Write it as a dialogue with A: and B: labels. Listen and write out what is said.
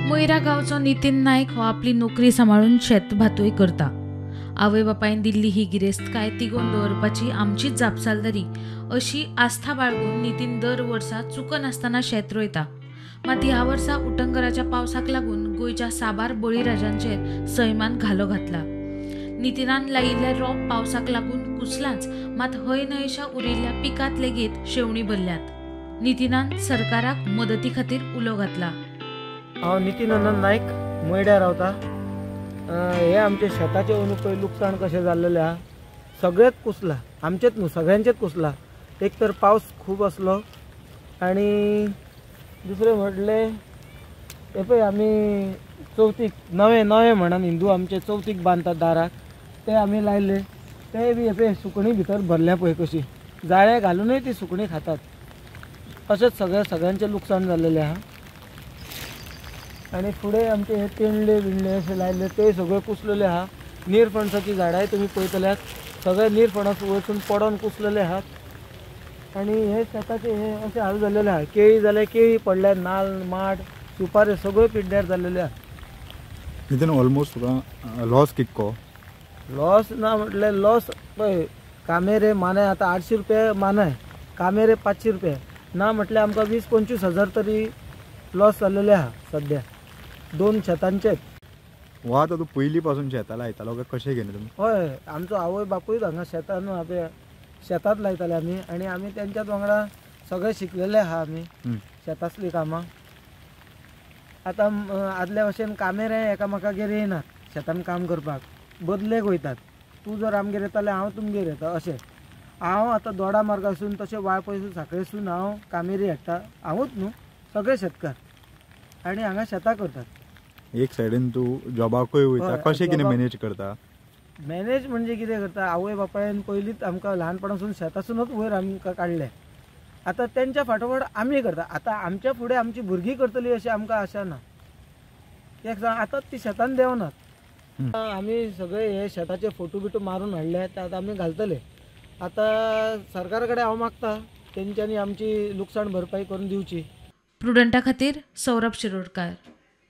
A: मोयरा गावचो नितीन नायक हो आपली नोकरी सांबाळून शेत भातूय करता। आवय बापायन दिल्ली ही गिरेस्त काय तिगोवन दवरपाची आमचीच जापसालदारी अशी आस्था बाळगून नितीन दर वर्सा चुकन आसतना शेत रोयता। मात ह्या वर्सा उटंगराच्या पावसाक लागून गोयच्या साबार बळीराजांचेर सैमान घालो घातला। नितीनान लायिल्ले रोप पावसाक लागून कुसलांच, मात हय न्हयशा उरिल्ल्या पिकात लेगीत शेवणी भरल्यात। नितीनान सरकाराक मदती खातीर उलो घातला।
B: हांव नितीन अनंत नायक मोयड्यार रावता। हे आमचे शेताचे अंदूक पळय लुकसाण कशें जाल्लेलें आहा, सगळेंच कुसला, आमचेच न्हू सगळ्यांचेच कुसला। एक तर पावस खूब आसलो आनी दुसरें म्हटलें हे पळय आमी चवथीक नवे म्हणून हिंदू आमचे चवथीक बांदतात दाराक, ते आमी लायले, ते बी हे पळय सुकणीं भितर भरल्या पळय कशी, जाळे घालूनय ती सुकणीं खातात। अशेंच सगळ्यांचें लुकसाण जाल्लेलें आहा। आनी फुडें आमचे हे तेंडले बिंडले अशें लायले ते सगळे कुसलेले आहा। निरफणसाची झाडांय तुमी पळयतल्यात, सगळे निरफणस वचून पडोन कुसलेले आहात। आनी हे शेताचे हे अशें हाल जाल्लेले आहा। केळी जाल्यार केळी पडल्या, नाल्ल माड सुपारी सगळे पिड्ड्यार जाल्लेले आहा।
C: नितीन ऑलमोस्ट तुका लॉस कितको?
B: लॉस ना म्हटल्यार लॉस पळय, कामेरे माने आतां 800 रुपया मानाय, कामेरे 500 रुपया ना म्हटल्यार आमकां 20-25 हजार तरी लॉस जाल्लेले आहा सद्या 2 शेतांचेच।
C: हो आतां तूं पयलीं पासून शेतां लायतालो काय कशें घेना तुमी?
B: हय, आमचो आवय बापूय हांगा शेतान शेतात लायताले आमी, आनी आमी तेंच्याच वांगडा सगळे शिकलेले आहा आमी शेतांतली कामां। आतां आदल्या भशेन कामेरे एकामेकागेर येयनात शेतान काम करपाक, बदलेक वयतात। तूं जर आमगेर येता जाल्यार हांव तुमगेर येता अशें। हांव आतां दोडा मार्गासून तशें वाळपयसून सांखळेसून हांव कामेरी हाडटा, हांवूच न्हू सगळे शेतकार आनी हांगा शेतां करतात।
C: एक सायडीन तूं जॉबाकूय वयता, कशें कितें मॅनेज करता?
B: मॅनेज म्हणजे कितें करता, आवय बापायन पयलींच आमकां ल्हानपणासून शेतासूनच वयर आमकां काडले, आतां तेंच्या फाटोफाट आमी करता। आतां आमच्या फुडें आमची भुरगीं करतली अशी आमकां आशा ना, कित्याक सांग आतांच ती शेतान देंवनात। आमी सगळे हे शेताचे फोटो बिटो मारून हाडले, ते आतां आमी घालतले। आतां सरकारा कडेन हांव मागता तेंच्यांनी आमची लुकसाण भरपाई करून दिवची।
A: प्रुडंटा खातीर सौरभ शिरोडकार।